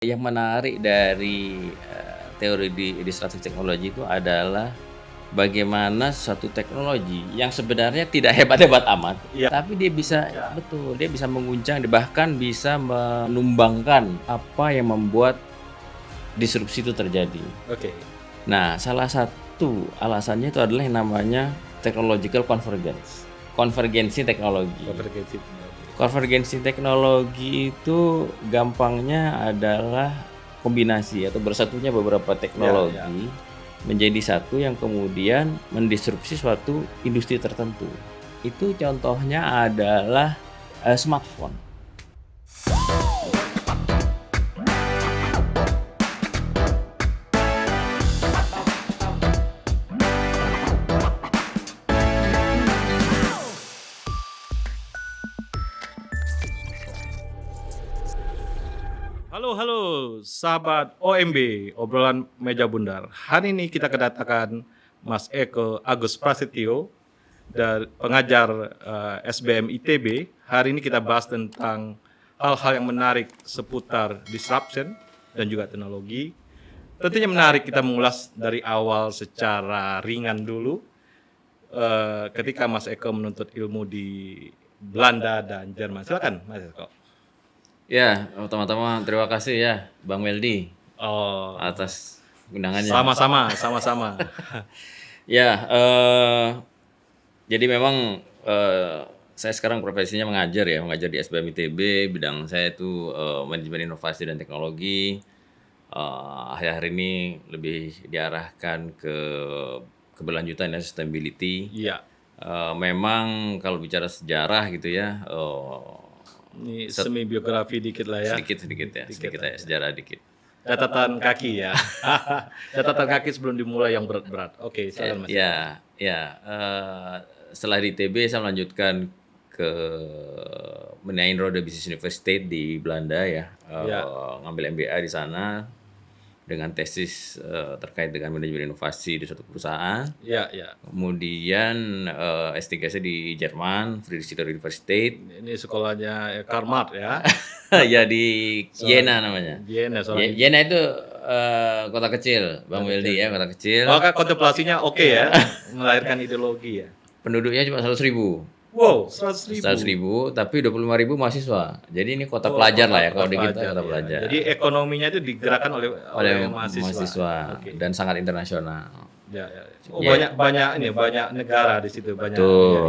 Yang menarik dari, teori disruptive technology itu adalah bagaimana suatu teknologi yang sebenarnya tidak hebat-hebat amat, Iya. tapi dia bisa betul, dia bisa mengguncang, bahkan bisa menumbangkan apa yang membuat disrupsi itu terjadi. Oke. Nah, salah satu alasannya itu adalah yang namanya technological convergence, konvergensi teknologi. Konvergensi teknologi. Konvergensi teknologi itu gampangnya adalah kombinasi atau bersatunya beberapa teknologi menjadi satu yang kemudian mendisrupsi suatu industri tertentu. Itu contohnya adalah smartphone. Halo, sahabat OMB, obrolan meja bundar. Hari ini kita kedatangan Mas Eko Agus Prasetyo, dari pengajar SBM ITB. Hari ini kita bahas tentang hal-hal yang menarik seputar disruption dan juga teknologi. Tentunya menarik kita mengulas dari awal secara ringan dulu. Ketika Mas Eko menuntut ilmu di Belanda dan Jerman. Silakan, Mas Eko. Ya, pertama-tama terima kasih ya Bang Meldi Oh, atas undangannya. sama-sama. Ya, jadi memang saya sekarang profesinya mengajar di SBM ITB. Bidang saya itu manajemen inovasi dan teknologi. Akhir-akhir ini lebih diarahkan ke keberlanjutan dan sustainability. Iya. Memang kalau bicara sejarah gitu ya, Ini semi biografi dikit lah ya. sedikit ya, sejarah dikit. Catatan kaki ya. Catatan kaki sebelum dimulai yang berat-berat. Oke, silakan Mas. Setelah di ITB saya melanjutkan ke Menain Rode Business University di Belanda ya, ngambil MBA di sana dengan tesis terkait dengan manajemen inovasi di suatu perusahaan. Iya. Kemudian S3 saya di Jerman, Friedrich University. Ini sekolahnya Karl Marx ya. Ya di Jena namanya. Jena itu kota kecil, Bang Wildi ya, kota kecil. Maka kontemplasinya oke ya, melahirkan ideologi ya. Penduduknya cuma 100.000. Wow, 100.000. 100.000, tapi 25.000 mahasiswa. Jadi ini kota pelajar lah ya, kalau di kita kota pelajar. Jadi ekonominya itu digerakkan oleh mahasiswa dan sangat internasional. Ya. Banyak negara di situ, banyak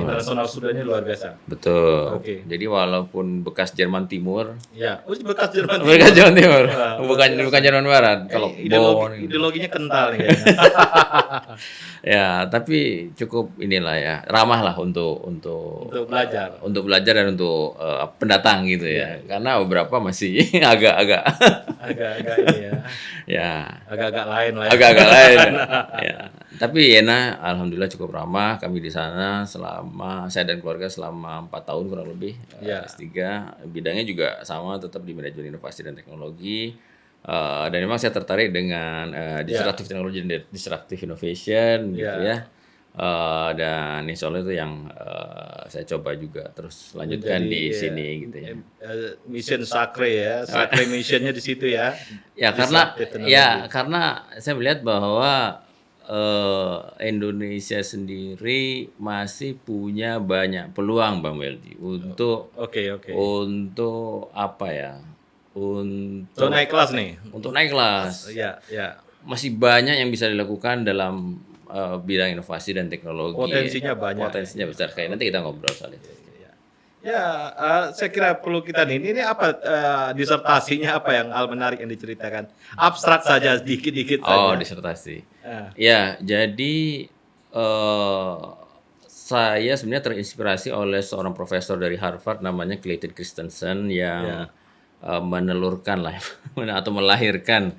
internasional studentnya luar biasa. Betul. Oke. Jadi walaupun bekas Jerman Timur. Ya, bekas Jerman Timur. Bekas Jerman Timur. bukan Jerman Barat. Kalau ideologinya kental nih kayaknya. Ya, tapi cukup inilah ya, ramah lah untuk belajar. Untuk belajar dan untuk pendatang gitu ya. Karena beberapa masih agak-agak ini ya. Ya. Agak-agak lain lah ya. Agak-agak lain. Ya. Tapi Yena alhamdulillah cukup ramah. Kami di sana saya dan keluarga selama 4 tahun kurang lebih S3. Bidangnya juga sama, tetap di manajemen inovasi dan teknologi. Dan memang saya tertarik dengan disruptive technology dan disruptive innovation gitu ya. Dan insya Allah itu yang saya coba juga terus lanjutkan di sini gitu ya. Mission Sacre ya, Sacre missionnya di situ ya. Karena saya melihat bahwa Indonesia sendiri masih punya banyak peluang Bang Weldi untuk untuk apa ya? Untuk naik kelas nih. Untuk naik kelas. Ya. Masih banyak yang bisa dilakukan dalam bidang inovasi dan teknologi. Potensinya banyak. Potensinya besar. Kayak nanti kita ngobrol soal itu. Saya kira perlu kita ini apa disertasinya, apa yang hal menarik yang diceritakan? Abstrak saja, dikit-dikit saja. Oh, disertasi. Ya, jadi saya sebenarnya terinspirasi oleh seorang profesor dari Harvard namanya Clayton Christensen yang menelurkan lah atau melahirkan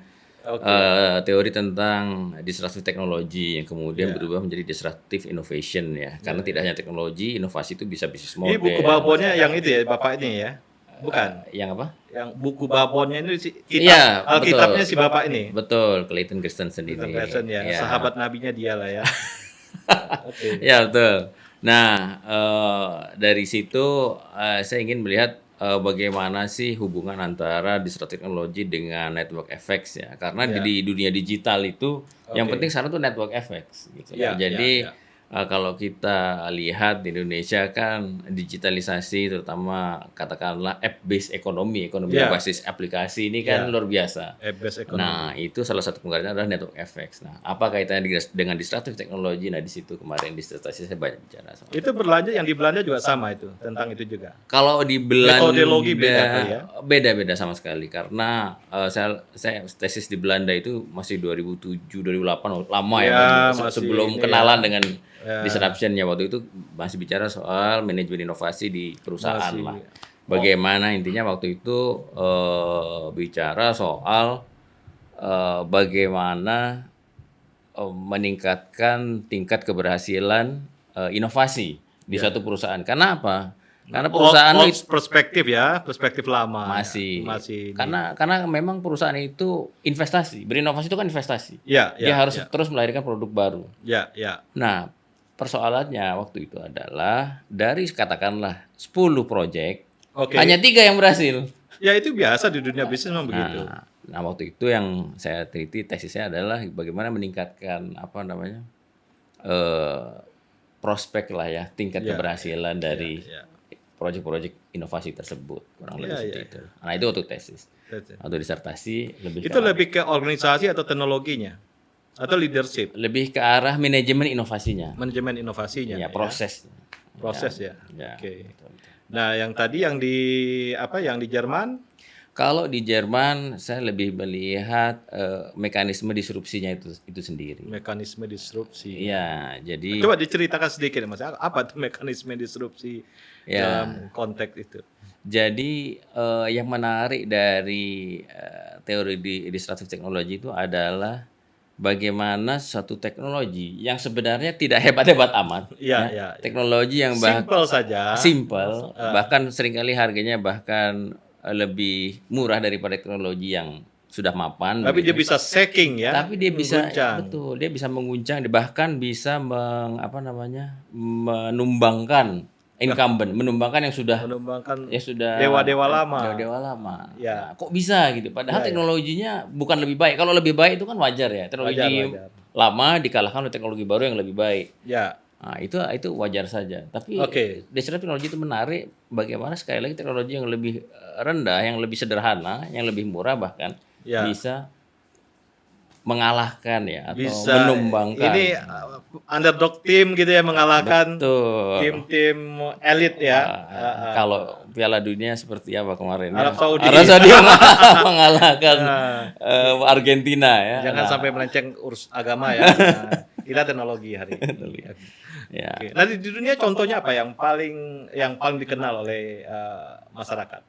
teori tentang disruptive technology yang kemudian berubah menjadi disruptive innovation ya. Karena tidak hanya teknologi, inovasi itu bisa bisnis model. Ini buku babonnya yang itu ya, Bapak ini ya? Bukan? Yang apa? Yang buku babonnya ini Alkitabnya si Bapak ini. Betul, Clayton Christensen ini. Sahabat nabinya dia lah ya. Ya, betul. Nah, dari situ saya ingin melihat bagaimana sih hubungan antara disruptive technology dengan network effects ya. Karena Ya. di dunia digital itu yang Oke. penting sekarang tuh network effects gitu. Ya, Jadi ya. kalau kita lihat di Indonesia kan digitalisasi terutama katakanlah app based ekonomi yang Ya. basis aplikasi ini kan Ya. luar biasa. Based Nah, economy. itu salah satu penggunanya adalah network effects. Nah, apa kaitannya dengan disruptive technology? Nah, di situ kemarin disertasi saya banyak bicara soal. Itu Belanda yang di Belanda juga sama itu, tentang itu juga. Kalau di Belanda Metodologi beda kali ya? beda-beda sama sekali karena saya tesis di Belanda itu masih 2007 2008 lama ya, Ya, Mas. masih Sebelum ini kenalan ya. dengan Ya. disruption-nya waktu itu masih bicara soal manajemen inovasi di perusahaan Masih. lah. Bagaimana intinya waktu itu bicara soal bagaimana meningkatkan tingkat keberhasilan inovasi di suatu perusahaan. Karena apa? Karena perusahaan old itu perspektif ya, perspektif lama. masih ini. karena memang perusahaan itu investasi. Berinovasi itu kan investasi. Ya, Dia harus ya. terus melahirkan produk baru. Ya, ya. Nah, persoalannya waktu itu adalah dari katakanlah 10 proyek, Oke. hanya 3 yang berhasil. Ya itu biasa di dunia bisnis memang begitu. Nah, waktu itu yang saya teliti tesisnya adalah bagaimana meningkatkan apa namanya prospek lah ya, tingkat Ya, keberhasilan dari ya. proyek-proyek inovasi tersebut, kurang lebih Ya, seperti ya, itu. Nah, itu untuk tesis. That's it. Untuk disertasi Itu lebih ke organisasi atau teknologinya? Atau leadership? lebih ke arah manajemen inovasinya. Manajemen inovasinya. Ya, proses. Proses ya. Ya, Oke. betul. Nah, yang tadi yang di Jerman? Kalau di Jerman saya lebih melihat mekanisme disrupsinya itu sendiri. Mekanisme disrupsi. Iya, jadi Coba diceritakan sedikit Mas, apa tuh mekanisme disrupsi Ya. dalam konteks itu? Jadi yang menarik dari teori disruptive technology itu adalah bagaimana suatu teknologi yang sebenarnya tidak hebat-hebat amat, Iya, iya. teknologi yang Simple saja. simple, bahkan seringkali harganya bahkan lebih murah daripada teknologi yang sudah mapan. Tapi gitu. dia bisa shaking ya. Tapi dia bisa mengguncang. betul, dia bisa mengguncang, bahkan bisa menumbangkan incumbent, menumbangkan yang sudah Menumbangkan dewa-dewa lama. Dewa lama. Ya. Nah, kok bisa gitu? Padahal Ya, ya. teknologinya bukan lebih baik. Kalau lebih baik itu kan wajar ya. Teknologi Wajar. lama dikalahkan oleh teknologi baru yang lebih baik. Ya. Nah, itu wajar saja. Tapi Oke. disruptive teknologi itu menarik. Bagaimana sekali lagi teknologi yang lebih rendah, yang lebih sederhana, yang lebih murah bahkan Ya. bisa mengalahkan ya atau Bisa menumbangkan. ini underdog tim gitu ya, mengalahkan Betul. tim-tim elit ya. Kalau Piala Dunia seperti apa kemarin? Arab Saudi. Arab Saudi mengalahkan Argentina ya. Jangan Nah, sampai melenceng urus agama ya. Nah, kita teknologi hari ini. ya. Oke. Nah, di dunia contohnya apa yang paling dikenal oleh masyarakat?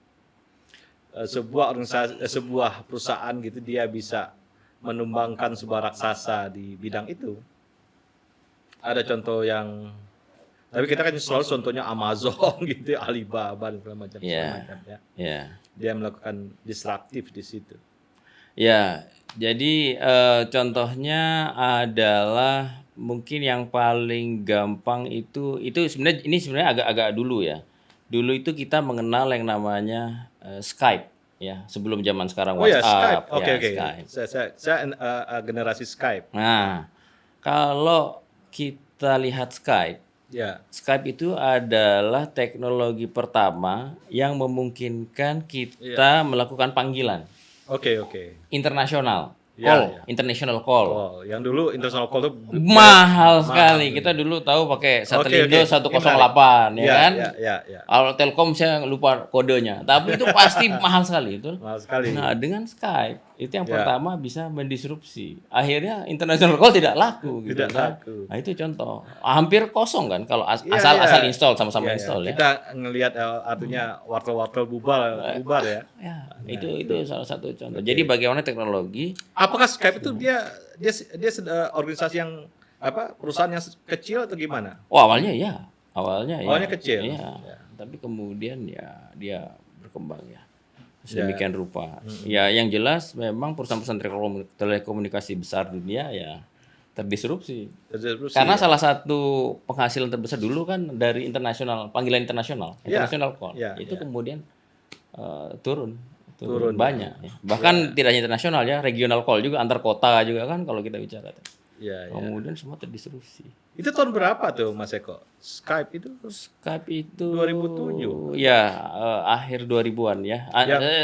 Sebuah organisasi, sebuah perusahaan gitu dia bisa menumbangkan sebuah raksasa di bidang itu. Ada contoh yang, tapi kita kan selalu contohnya Amazon gitu, Alibaba dan segala macam. Ya. Ya. Ya. Dia melakukan disruptif di situ. Ya, jadi contohnya adalah mungkin yang paling gampang itu sebenarnya agak dulu ya. Dulu itu kita mengenal yang namanya Skype ya, sebelum zaman sekarang Oh ya, WhatsApp. Skype. Oke, ya, oke. Skype. Saya generasi Skype. Nah, kalau kita lihat Skype, Ya. Skype itu adalah teknologi pertama yang memungkinkan kita melakukan panggilan Oke. internasional, Ya, call, ya. international call. Oh, yang dulu international call itu Mahal sekali. Kita dulu tahu pakai Satelindo Oke. 108 ya kan. Ya. Kalau Telkom saya lupa kodenya, tapi itu pasti mahal sekali itu. Mahal sekali. Nah, dengan Skype itu yang Ya. pertama bisa mendisrupsi. Akhirnya international call tidak laku gitu Tidak kan. laku. Nah, itu contoh. Hampir kosong kan kalau Iya, asal iya. install sama-sama Iya, install ya. Kita ngelihat artinya wartel-wartel bubar ya. Ya, itu salah satu contoh. Jadi bagaimana teknologi Apakah Skype itu dia organisasi yang perusahaan yang kecil atau gimana? awalnya ya. Awalnya kecil. Iya. Tapi kemudian ya dia berkembang ya. Sedemikian rupa. Ya, yang jelas memang perusahaan-perusahaan telekomunikasi besar dunia ya terdisrupsi. Karena salah satu penghasilan terbesar dulu kan dari panggilan internasional, international call. Ya, Itu kemudian turun Turun, banyak ya. Bahkan tidak hanya internasional ya, regional call juga antar kota juga kan kalau kita bicara. Ya, ya. Kemudian semua terdisrupsi. Itu tahun berapa tuh Mas Eko? Skype itu Skype itu 2007. ya akhir 2000-an ya.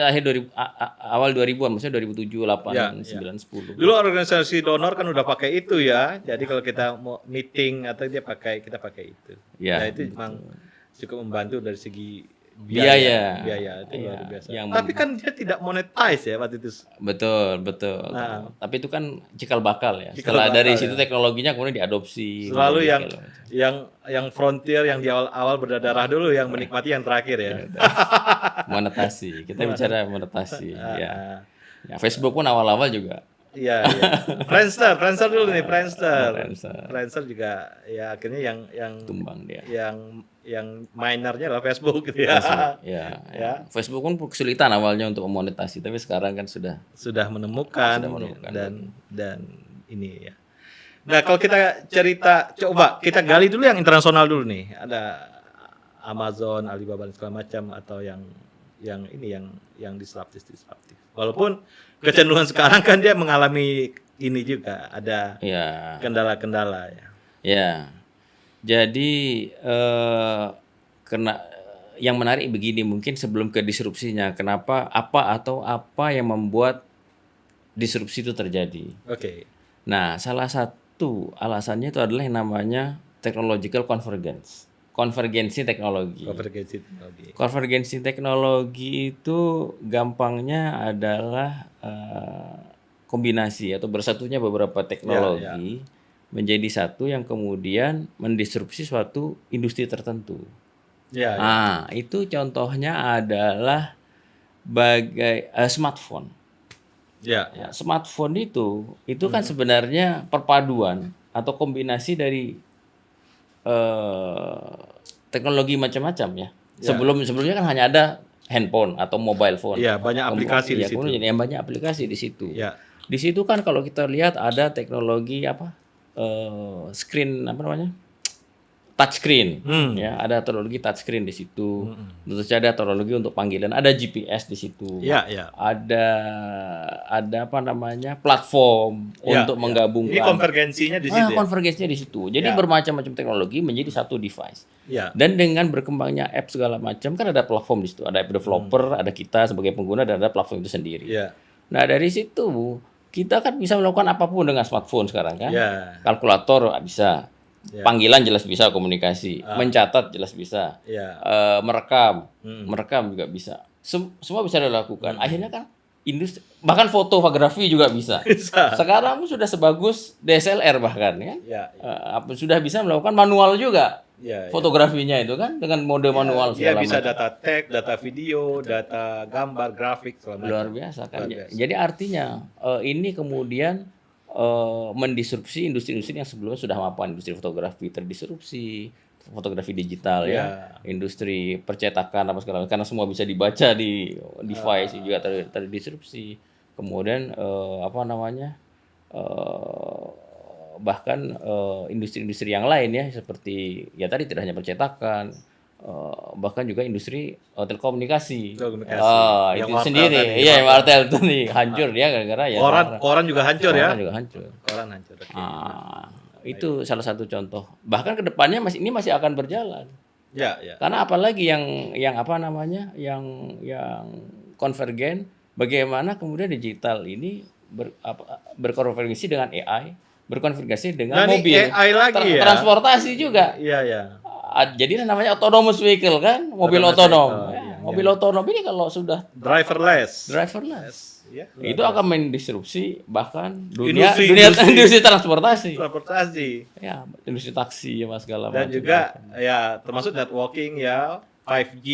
Akhir 2000 awal 2000-an maksudnya 2007, 8, Ya, 9, 10. Dulu organisasi donor kan udah pakai itu ya. Jadi kalau kita mau meeting atau kita pakai itu. Ya, itu memang cukup membantu dari segi biaya itu luar biasa. yang Tapi kan dia tidak monetize ya waktu itu. betul. Tapi itu kan cikal bakal ya. Setelah dari situ teknologinya kemudian diadopsi. Selalu yang frontier yang di awal berdarah dulu yang menikmati yang terakhir ya. Monetasi. Kita bicara monetasi ya. Ya, Facebook pun awal-awal juga. Iya. Friendster dulu nih, Friendster juga ya akhirnya yang tumbang dia. Yang minernya lah Facebook gitu ya. Ya. Facebook pun kesulitan awalnya untuk memonetasi, tapi sekarang kan sudah menemukan. Dan ini ya. Nah, kalau kita coba kita gali dulu yang internasional dulu nih. Ada Amazon, Alibaba dan segala macam atau yang disruptif. Walaupun kecenderungan sekarang kan dia mengalami ini juga ada kendala-kendala ya. Ya. Jadi yang menarik begini, mungkin sebelum ke disrupsinya, apa yang membuat disrupsi itu terjadi? Oke. Nah, salah satu alasannya itu adalah yang namanya technological convergence. Konvergensi teknologi itu gampangnya adalah kombinasi atau bersatunya beberapa teknologi menjadi satu yang kemudian mendisrupsi suatu industri tertentu. Itu contohnya adalah smartphone. Smartphone itu kan sebenarnya perpaduan atau kombinasi dari teknologi macam-macam ya. Sebelumnya kan hanya ada handphone atau mobile phone. Banyak aplikasi di situ. Banyak aplikasi di situ. Di situ kan kalau kita lihat ada teknologi screen touchscreen. Ya, ada teknologi touchscreen di situ. Tentu saja ada teknologi untuk panggilan, ada GPS di situ. Ada platform untuk menggabungkan. Ini konvergensinya di situ. Konvergensinya di situ. Jadi bermacam-macam teknologi menjadi satu device. Dan dengan berkembangnya app segala macam kan ada platform di situ. Ada app developer, ada kita sebagai pengguna dan ada platform itu sendiri. Nah, dari situ kita kan bisa melakukan apapun dengan smartphone sekarang kan. Kalkulator bisa. Panggilan jelas bisa, komunikasi, mencatat jelas bisa, merekam juga bisa, semua bisa dilakukan. Akhirnya kan industri, bahkan fotografi juga bisa. Sekarang sudah sebagus DSLR bahkan kan, sudah bisa melakukan manual juga. Fotografinya itu kan dengan mode manual segala bisa data teks, data video, data gambar, grafik selama luar biasa kan. Jadi artinya ini kemudian mendisrupsi industri-industri yang sebelumnya sudah mapan. Industri fotografi terdisrupsi, fotografi digital industri percetakan apa segala macam, karena semua bisa dibaca di device juga terdisrupsi. Kemudian bahkan industri-industri yang lain ya, seperti tadi tidak hanya percetakan, bahkan juga industri telekomunikasi. Itu sendiri. Wartel itu nih hancur dia gara-gara koran juga hancur ya. Koran hancur. Itu salah satu contoh. Bahkan kedepannya masih akan berjalan. Karena apalagi yang konvergen, bagaimana kemudian digital ini berkonvergensi dengan AI, berkonvergensi dengan mobil, AI lagi transportasi juga. Jadi namanya autonomous vehicle kan, mobil otonom. Mobil otonom ini kalau sudah driverless. Itu akan mendisrupsi bahkan industri transportasi. Ya, industri taksi segala macam. Dan juga termasuk networking 5G.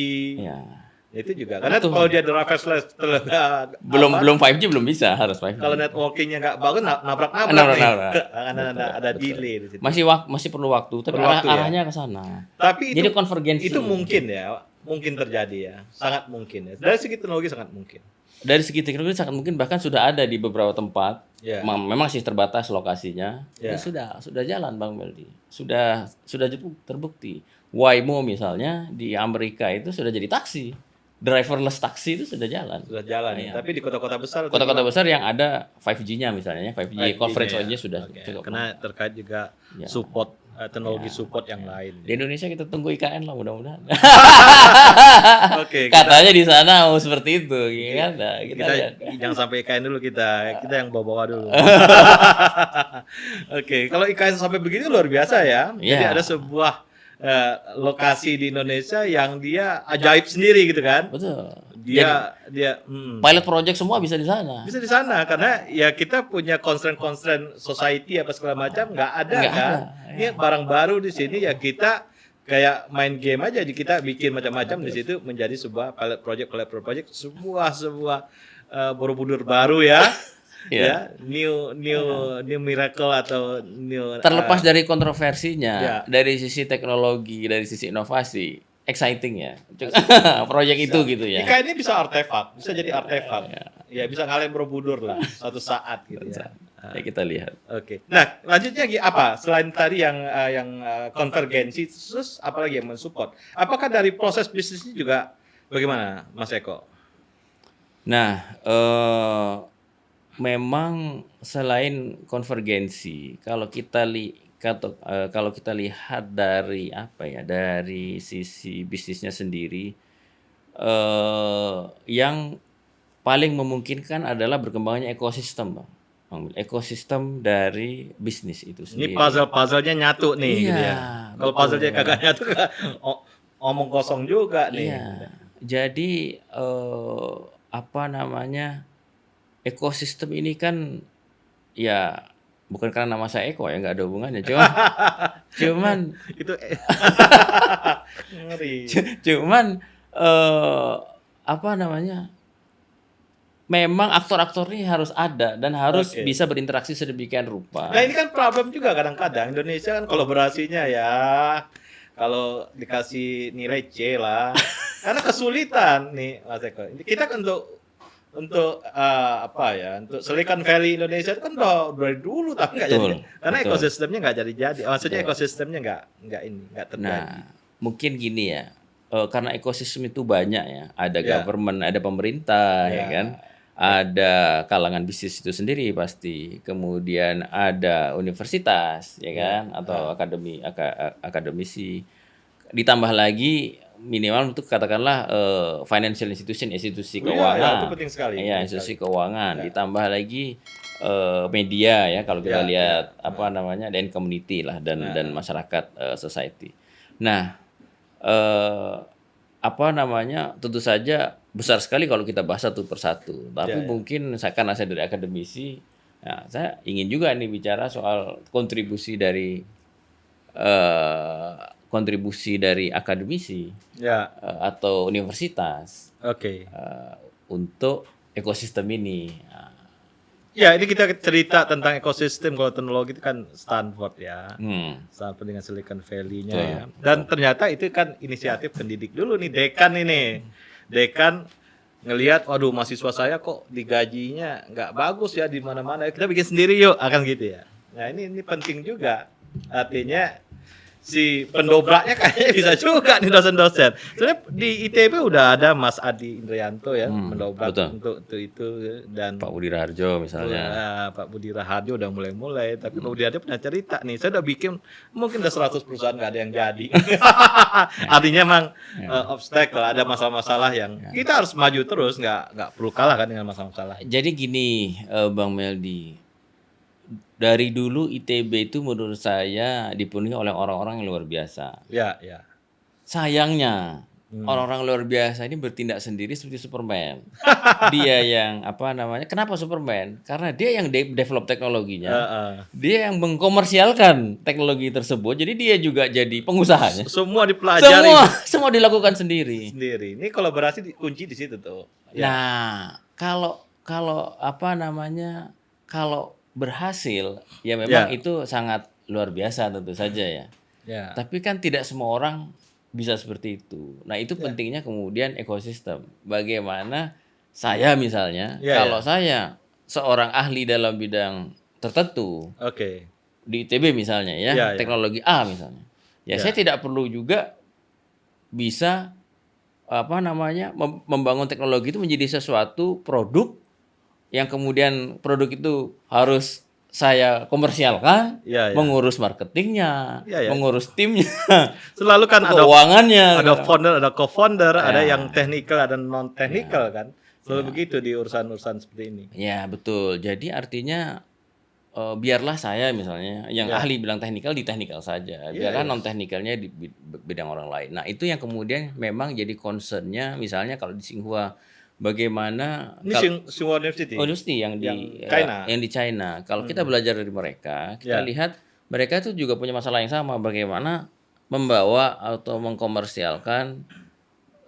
Itu juga. Karena kalau dia driverless belum 5G belum bisa, harus 5G. Kalau networkingnya nggak bagus, nabrak. Ada delay di situ. Masih perlu waktu, tapi arahnya ke sana. Tapi jadi konvergensi. Itu mungkin terjadi ya, sangat mungkin ya. Dari segi teknologi sangat mungkin. Bahkan sudah ada di beberapa tempat. Memang masih terbatas lokasinya. Sudah jalan Bang Meldi. Sudah terbukti. Waymo misalnya di Amerika itu sudah jadi taksi. driverless taksi itu sudah jalan. Sudah jalan. Iya. Tapi di kota-kota besar Kota-kota besar yang ada 5G-nya misalnya, 5G coverage ya. aja sudah Oke. cukup. Karena terkait juga Ya. support teknologi support yang lain. Di Indonesia kita tunggu IKN lah mudah-mudahan. Oke. Katanya di sana mau seperti itu, ya kan? Nah, kita lihat. Jangan sampai IKN dulu kita yang bawa-bawa dulu. Oke, kalau IKN sampai begini luar biasa ya. Jadi Iya. ada sebuah lokasi di Indonesia yang dia ajaib sendiri gitu kan. Betul. Dia Pilot project semua bisa di sana. bisa di sana karena ya kita punya constraint society apa segala macam nggak ada Nggak kan. ada, Ini barang baru di sini ya kita kayak main game aja, kita bikin macam-macam di situ menjadi sebuah pilot project sebuah Borobudur baru ya. Ya, new miracle atau new Terlepas dari kontroversinya, Ya. dari sisi teknologi, dari sisi inovasi, exciting ya. Proyek itu gitu ya. IKN ini bisa artefak, bisa jadi artefak. Ya bisa ngalahin Borobudur lah suatu saat gitu ya. Ya kita lihat. Oke. Nah, lanjutnya apa? Selain tadi yang konvergensi, terus apa lagi yang mensupport? Apakah dari proses bisnisnya juga bagaimana, Mas Eko? Nah, memang selain konvergensi, kalau kita lihat dari dari sisi bisnisnya sendiri, yang paling memungkinkan adalah berkembangnya ekosistem, Bang. Ekosistem dari bisnis itu Ini sendiri. puzzle-puzzlenya nyatu nih gitu ya. Iya, Kalau puzzle-nya kagak nyatu omong kosong juga nih. Iya. Jadi ekosistem ini kan ya bukan karena nama saya Eko ya, nggak ada hubungannya. Cuman Itu ngeri. cuman memang aktor-aktor ini harus ada dan harus Oke. bisa berinteraksi sedemikian rupa. Nah ini kan problem juga kadang-kadang Indonesia kan kolaborasinya ya kalau dikasih nilai C lah karena kesulitan nih Mas Eko. Kita kan untuk untuk Silicon Valley Indonesia itu kan udah dari dulu tapi nggak jadi karena betul. ekosistemnya nggak jadi maksudnya ekosistemnya nggak terjadi. Nah, mungkin gini ya, karena ekosistem itu banyak ya, ada government, ada pemerintah, ya kan, ada kalangan bisnis itu sendiri pasti, kemudian ada universitas, ya kan, atau akademisi, ditambah lagi minimal untuk katakanlah financial institusi keuangan, itu penting sekali. ya institusi keuangan, ditambah lagi media ya kalau kita lihat dan community lah dan masyarakat society. Nah, tentu saja besar sekali kalau kita bahas satu persatu. Tapi mungkin karena saya dari akademisi, ya, saya ingin juga nih bicara soal kontribusi dari akademisi atau universitas untuk ekosistem ini. Ya, ini kita cerita tentang ekosistem kalau teknologi itu kan Stanford ya. Stanford dengan Silicon Valley-nya ya. Dan ternyata itu kan inisiatif pendidik dulu nih, dekan ini. Dekan ngelihat, waduh mahasiswa saya kok digajinya nggak bagus ya di mana-mana. Kita bikin sendiri yuk, akan gitu ya. Nah, ini penting juga. Artinya si pendobraknya kayaknya bisa juga nih dosen-dosen. Sebenarnya di ITB udah ada Mas Adi Indrianto ya mendobrak untuk itu dan Pak Budi Raharjo misalnya. Pak Budi Raharjo udah mulai tapi Pak Budi Raharjo pernah cerita nih, saya udah bikin mungkin udah 100 perusahaan nggak ada yang jadi. Artinya memang obstacle, ada masalah-masalah yang kita harus maju terus, nggak perlu kalah kan dengan masalah-masalah. Jadi gini, Bang Meldi. Dari dulu ITB itu menurut saya dipenuhi oleh orang-orang yang luar biasa. Ya. Sayangnya orang-orang luar biasa ini bertindak sendiri seperti Superman. Dia yang kenapa Superman? Karena dia yang develop teknologinya. Dia yang mengkomersialkan teknologi tersebut. Jadi dia juga jadi pengusahanya. Semua dipelajari. Semua dilakukan sendiri. Ini kolaborasi kunci di situ tuh. Ya. Nah, kalau berhasil, ya memang itu sangat luar biasa tentu saja ya. Tapi kan tidak semua orang bisa seperti itu. Nah itu pentingnya kemudian ekosistem. Bagaimana saya misalnya, kalau saya seorang ahli dalam bidang tertentu, di ITB misalnya ya, teknologi A misalnya, saya tidak perlu juga bisa apa namanya, membangun teknologi itu menjadi sesuatu produk yang kemudian produk itu harus saya komersialkan, Iya, ya. mengurus marketingnya, Iya, ya. mengurus timnya, Selalu kan keuangannya, ada founder, ada co-founder, ada Ya, yang technical, ada non technical ya, kan. Selalu begitu di urusan-urusan seperti ini. ya betul. Jadi artinya biarlah saya misalnya yang Ya. ahli bilang teknikal di teknikal saja, Iya, biarlah iya. non teknikalnya di bidang orang lain. Nah itu yang kemudian memang jadi concernnya, misalnya kalau di Tsinghua bagaimana Ini Tsinghua University. University yang Yang di China. yang di China. Kalau kita belajar dari mereka, kita Ya. lihat mereka itu juga punya masalah yang sama, bagaimana membawa atau mengkomersialkan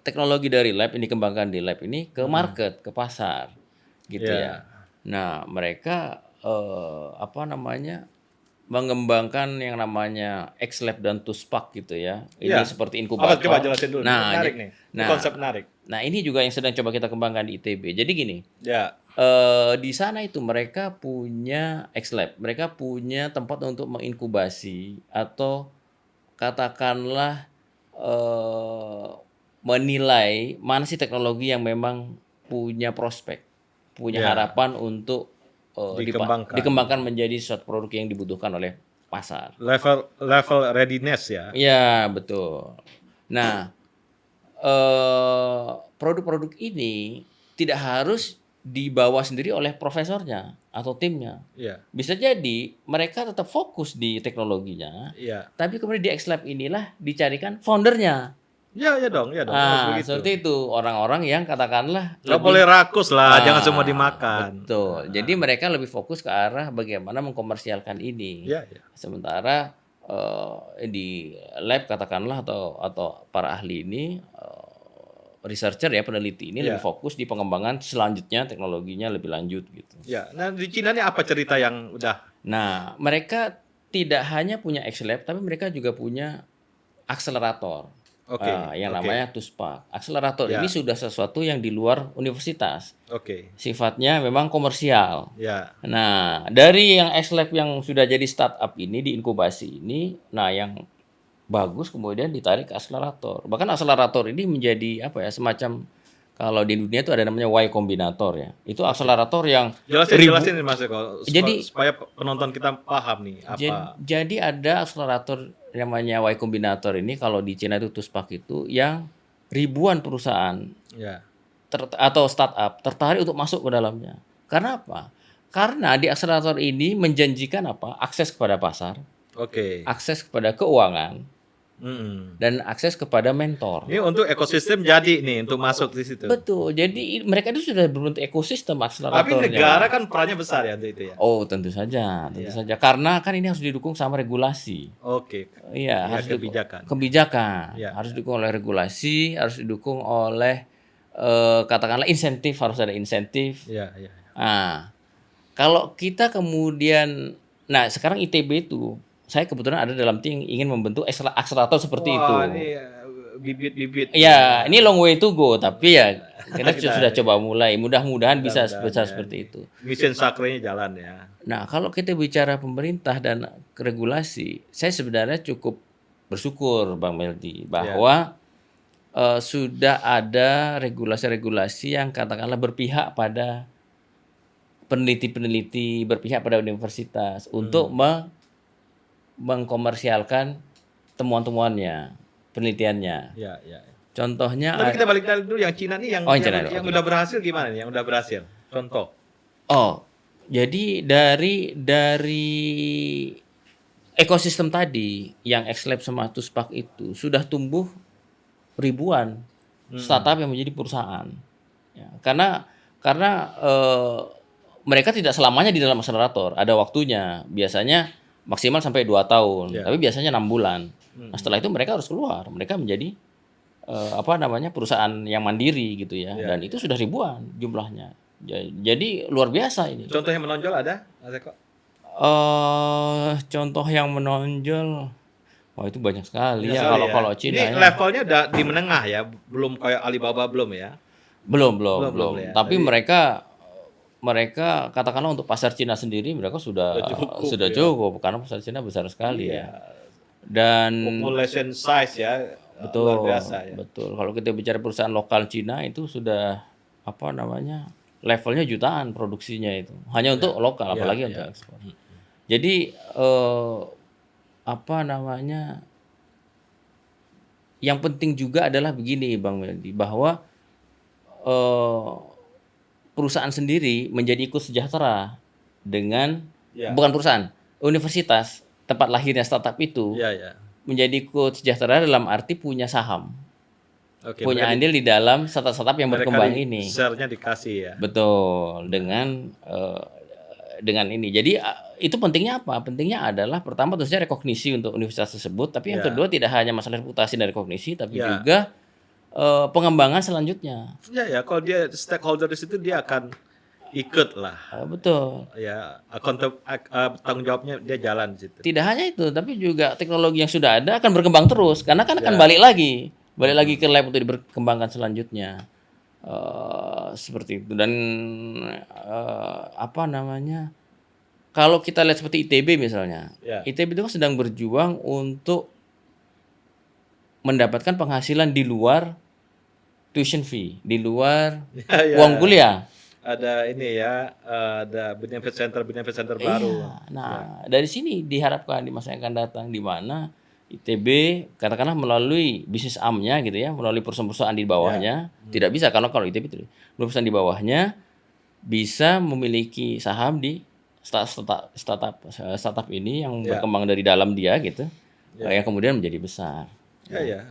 teknologi dari lab yang dikembangkan di lab ini ke market, ke pasar, gitu Ya. ya. Nah, mereka apa namanya, mengembangkan yang namanya X-Lab dan Tuspak gitu ya. Ini Ya. seperti Apa inkubator. coba jelasin dulu. Nah, Menarik nih. Ini konsep menarik. Nah, ini juga yang sedang coba kita kembangkan di ITB. Jadi gini, Ya. di sana itu mereka punya X-Lab, mereka punya tempat untuk menginkubasi atau katakanlah menilai mana sih teknologi yang memang punya prospek, punya Ya. harapan untuk dikembangkan menjadi suatu produk yang dibutuhkan oleh pasar. Level readiness ya. Iya, betul. Nah, produk-produk ini tidak harus dibawa sendiri oleh profesornya atau timnya. Iya. Bisa jadi mereka tetap fokus di teknologinya, Iya. tapi kemudian di X-Lab inilah dicarikan foundernya. Ya dong, harus begitu. Seperti itu, orang-orang yang katakanlah Nggak boleh rakus lah, jangan semua dimakan. Betul. Jadi mereka lebih fokus ke arah bagaimana mengkomersialkan ini. Iya, iya. Sementara di lab katakanlah atau para ahli ini researcher ya, peneliti ini lebih fokus di pengembangan selanjutnya, teknologinya lebih lanjut gitu. Ya, nah di Cina ini apa cerita yang udah? Nah, mereka tidak hanya punya X-Lab, tapi mereka juga punya akselerator. Oke, Yang namanya Tuspak. Akselerator ini sudah sesuatu yang di luar universitas. Oke. Sifatnya memang komersial. Ya. Nah, dari yang X-Lab yang sudah jadi startup ini, diinkubasi ini, nah yang bagus kemudian ditarik ke akselerator. Bahkan akselerator ini menjadi apa ya, semacam kalau di dunia itu ada namanya Y Combinator ya. Itu akselerator yang jelasin Mas Eko, Jadi supaya penonton kita paham nih apa. Jadi ada akselerator namanya Y Combinator ini, kalau di Cina itu Tuspak itu, yang ribuan perusahaan Ya. atau startup tertarik untuk masuk ke dalamnya. Karena apa? Karena di akselerator ini menjanjikan apa? Akses kepada pasar, Oke. akses kepada keuangan, dan akses kepada mentor. Ini untuk ekosistem jadi nih untuk masuk di situ. Betul. Jadi mereka itu sudah berbentuk ekosistem akseleratornya. Tapi negara kan perannya besar ya untuk itu ya. Oh, tentu saja, tentu saja. Karena kan ini harus didukung sama regulasi. Oke. Iya, harus kebijakan. Kebijakan. Ya. Harus didukung oleh regulasi, harus didukung oleh katakanlah insentif, harus ada insentif. Iya, iya. Nah, kalau kita kemudian, nah sekarang ITB itu, saya kebetulan ada dalam tim ingin membentuk akselerator seperti itu. Ini bibit-bibit. Ya, ini long way to go, tapi ya kita sudah coba mulai. Mudah-mudahan bisa sebesar seperti itu. Mission sakrenya jalan ya. Nah, kalau kita bicara pemerintah dan regulasi, saya sebenarnya cukup bersyukur Bang Meldi bahwa sudah ada regulasi-regulasi yang katakanlah berpihak pada peneliti-peneliti, berpihak pada universitas untuk mengkomersialkan temuan-temuannya, penelitiannya. Ya, ya. Contohnya, Tapi kita balik dulu yang Cina nih, yang udah berhasil gimana nih? Yang udah berhasil. Contoh. Oh, jadi dari ekosistem tadi yang X-Lab sama Tuspak itu sudah tumbuh ribuan startup yang menjadi perusahaan. Ya, karena mereka tidak selamanya di dalam akselerator, ada waktunya. Biasanya maksimal sampai 2 tahun, tapi biasanya 6 bulan. Nah, setelah itu mereka harus keluar, mereka menjadi perusahaan yang mandiri gitu ya. Dan itu sudah ribuan jumlahnya. Jadi luar biasa ini. Contoh yang menonjol ada, Mas Eko? Contoh yang menonjol, wah itu banyak sekali ya kalau Cina. Ini levelnya udah di menengah ya, belum kayak Alibaba belum ya? Belum. Ya. Tapi mereka katakanlah untuk pasar Cina sendiri mereka sudah cukup karena pasar Cina besar sekali ya. Dan population size ya. luar biasa ya. Betul. Kalau kita bicara perusahaan lokal Cina itu sudah apa namanya levelnya jutaan produksinya itu hanya untuk lokal, apalagi untuk ekspor. Jadi apa namanya yang penting juga adalah begini Bang Meldi, bahwa perusahaan sendiri menjadi ikut sejahtera dengan bukan perusahaan, universitas tempat lahirnya startup itu menjadi ikut sejahtera dalam arti punya saham, punya andil di dalam startup yang berkembang ini. Share-nya dikasih ya. Betul, dengan ini. Jadi itu pentingnya apa? Pentingnya adalah pertama tentu saja rekognisi untuk universitas tersebut, tapi yang kedua tidak hanya masalah reputasi dan rekognisi, tapi juga pengembangan selanjutnya. Ya, kalau dia stakeholder di situ dia akan ikut lah. Betul. Ya, tanggung jawabnya dia jalan di situ. Tidak hanya itu, tapi juga teknologi yang sudah ada akan berkembang terus, karena kan akan balik lagi ke lab untuk diperkembangkan selanjutnya. Seperti itu. Dan apa namanya? Kalau kita lihat seperti ITB misalnya, ITB itu kan sedang berjuang untuk mendapatkan penghasilan di luar tuition fee, di luar uang kuliah. Ada ini ya, ada benefit center baru. Nah, dari sini diharapkan di masa yang akan datang, di mana ITB katakanlah melalui bisnis arm-nya gitu ya, melalui perusahaan-perusahaan di bawahnya, tidak bisa kalau ITB itu perusahaan di bawahnya bisa memiliki saham di startup ini yang berkembang dari dalam dia gitu, yang kemudian menjadi besar.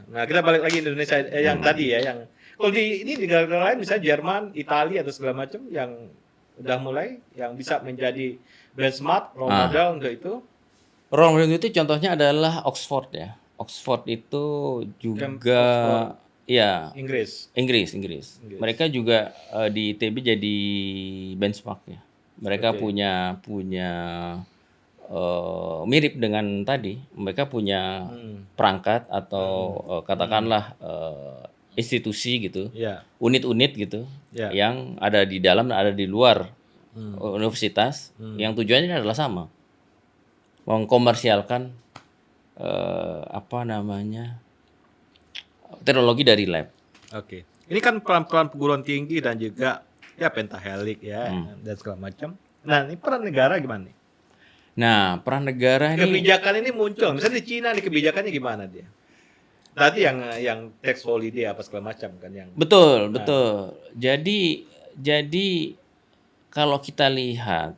Nah, kita balik lagi Indonesia yang tadi ya, yang kalau di negara lain misalnya Jerman, Italia atau segala macam yang udah mulai yang bisa menjadi benchmark role model untuk itu. Role model itu contohnya adalah Oxford ya. Oxford itu juga Inggris. Mereka juga di ITB jadi benchmark ya. Mereka punya mirip dengan tadi. Mereka punya perangkat atau katakanlah institusi gitu, unit-unit gitu, yang ada di dalam dan ada di luar universitas, yang tujuannya adalah sama, mengkomersialkan apa namanya teknologi dari lab. Ini kan peran-peran perguruan tinggi dan juga ya pentahelik ya dan segala macam. Nah, ini peran negara gimana nih? Nah, peran negara ini kebijakan ini muncul. Misalnya di Cina nih kebijakannya gimana dia? Tadi yang tax holiday apa segala macam kan yang. Betul. Jadi kalau kita lihat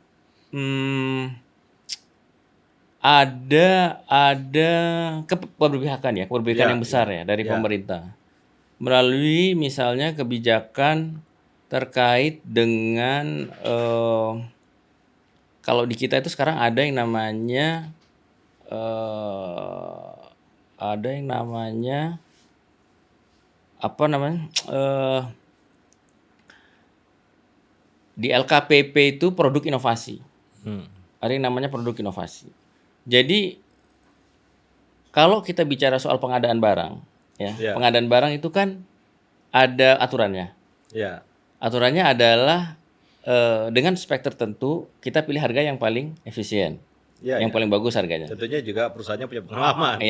ada keberpihakan yang besar ya dari pemerintah melalui misalnya kebijakan terkait dengan kalau di kita itu sekarang ada yang namanya di LKPP itu produk inovasi. Ada yang namanya produk inovasi. Jadi kalau kita bicara soal pengadaan barang, pengadaan barang itu kan ada aturannya. Aturannya adalah dengan spek tertentu kita pilih harga yang paling efisien. Yang paling bagus harganya. Tentunya juga perusahaannya punya pengalaman.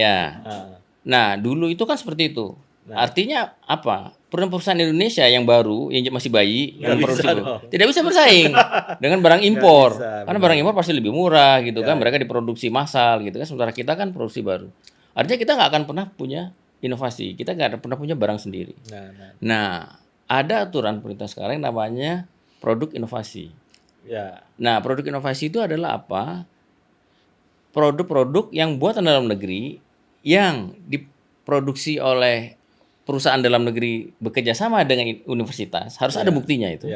Nah, dulu itu kan seperti itu. Artinya apa? Perusahaan Indonesia yang baru, yang masih bayi, yang produksi itu tidak bisa bersaing dengan barang impor. Karena barang impor pasti lebih murah gitu kan. Mereka diproduksi massal gitu kan. Sementara kita kan produksi baru. Artinya kita nggak akan pernah punya inovasi. Kita nggak akan pernah punya barang sendiri. Nah, ada aturan pemerintah sekarang yang namanya produk inovasi. Nah, produk inovasi itu adalah apa? Produk-produk yang buatan dalam negeri yang diproduksi oleh perusahaan dalam negeri bekerja sama dengan universitas, harus ada buktinya itu.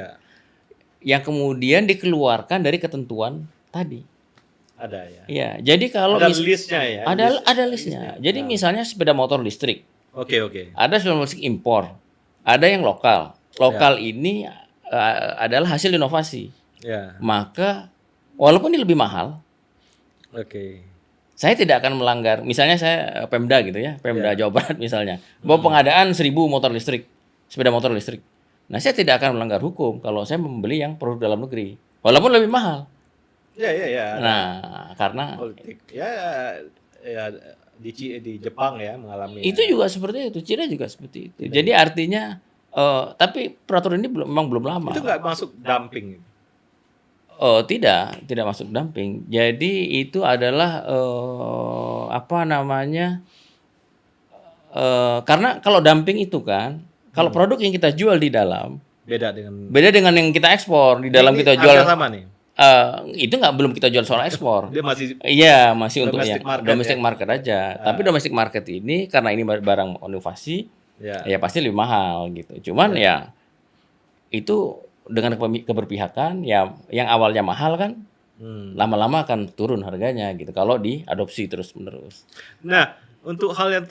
Yang kemudian dikeluarkan dari ketentuan tadi. Ada ya. Iya, jadi kalau ada listnya ya. Ada listnya. Jadi misalnya sepeda motor listrik. Ada sepeda motor listrik impor. Ada yang lokal. Lokal ini adalah hasil inovasi. Maka walaupun ini lebih mahal, saya tidak akan melanggar. Misalnya saya Pemda gitu ya, Pemda Jawa Barat misalnya, bahwa pengadaan 1.000 motor listrik, sepeda motor listrik. Nah, saya tidak akan melanggar hukum kalau saya membeli yang produk dalam negeri, walaupun lebih mahal. Nah, karena politik. di Jepang ya mengalami. Itu juga seperti itu, Cina juga seperti itu. Jadi artinya, tapi peraturan ini memang belum lama. Itu nggak masuk dumping. Oh, tidak masuk dumping. Jadi itu adalah apa namanya? Karena kalau dumping itu kan, kalau produk yang kita jual di dalam Beda beda dengan yang kita ekspor. Di dalam ini kita harga jual sama nih. itu belum kita jual soal ekspor. Dia masih Iya, masih untuk domestic yang market domestic ya? market aja. Tapi domestic market ini karena ini barang inovasi, ya. ya pasti lebih mahal gitu. Cuman ya itu dengan keberpihakan ya yang awalnya mahal kan lama-lama akan turun harganya gitu kalau diadopsi terus-menerus. Nah, untuk hal yang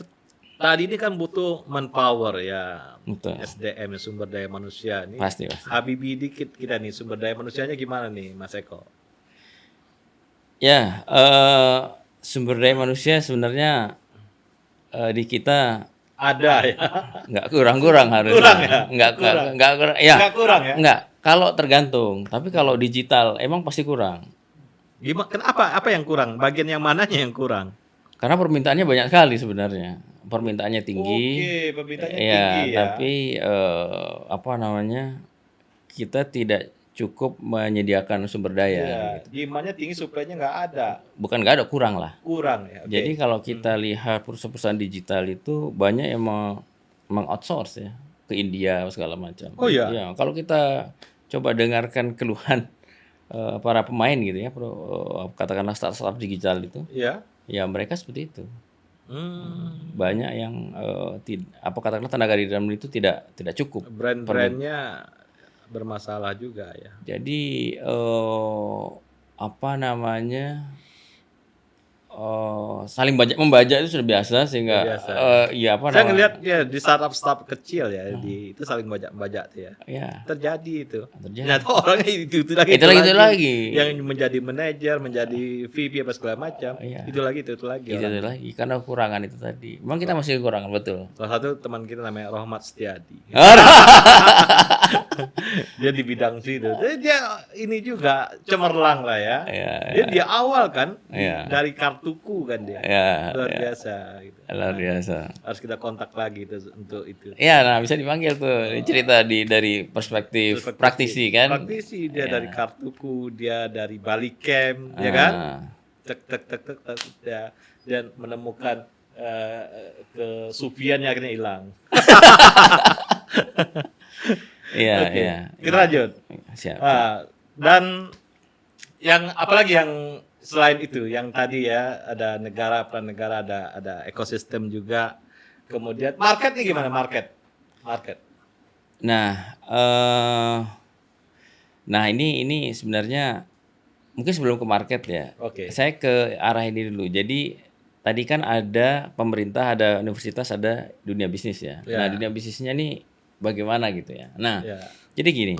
tadi ini kan butuh manpower ya, Betul. SDM sumber daya manusia nih. Pasti. Habibie dikit kita nih sumber daya manusianya gimana nih, Mas Eko? Ya, sumber daya manusia sebenarnya di kita Ada ya. nggak kurang harusnya. Kurang ya? Nggak kurang. Ya. Nggak kurang ya? Nggak. Kalau tergantung. Tapi kalau digital emang pasti kurang. Gimana? Kenapa? Apa yang kurang? Bagian yang mananya yang kurang? Karena permintaannya banyak sekali sebenarnya. Permintaannya tinggi. Oke, permintaannya Ya, tinggi ya. tapi apa namanya? Kita tidak cukup menyediakan sumber daya. Ya, demand-nya tinggi, supply-nya nggak ada. Bukan nggak ada, kurang lah. Kurang ya. Oke. Jadi kalau kita lihat perusahaan-perusahaan digital itu banyak yang meng-outsource ya ke India segala macam. Oh iya? Ya, kalau kita coba dengarkan keluhan para pemain gitu ya, katakanlah startup digital itu, Ya. ya mereka seperti itu. Hmm. Banyak yang katakanlah tenaga di dalam itu tidak cukup. Brand-brandnya bermasalah juga ya. Jadi apa namanya? Saling membajak itu sudah biasa sehingga ya apa Saya namanya? ngelihat ya di startup kecil ya, itu saling bajak-bajak tuh ya. Ya, Terjadi itu. terjadi. Ternyata orangnya itu lagi. Itu lagi. Yang menjadi manajer, menjadi VP apa segala macam. Iya. Itu lagi. Itu orang. lagi karena kekurangan itu tadi. Memang kita masih kekurangan betul. Salah satu teman kita namanya Rohmat Setiadi. Dia di bidang situ. Dia ini juga cemerlang lah ya. Dia awal kan dari kartuku kan dia. Luar biasa gitu. Luar biasa. Harus kita kontak lagi itu untuk itu. Iya, nah bisa dipanggil tuh. Cerita dari perspektif praktisi kan. Praktisi dia dari kartuku, dia dari Bali Camp, ya kan? Tek ya, dan menemukan kesufiannya akhirnya hilang. Iya, Oke, iya. kita lanjut. Siap. Dan yang apalagi yang selain itu, yang tadi ya ada negara, peran negara, ada ekosistem juga. Kemudian market nih gimana market? Nah ini sebenarnya mungkin sebelum ke market ya. Oke. Saya ke arah ini dulu. Jadi tadi kan ada pemerintah, ada universitas, ada dunia bisnis ya. Nah dunia bisnisnya nih bagaimana gitu ya. Nah jadi gini.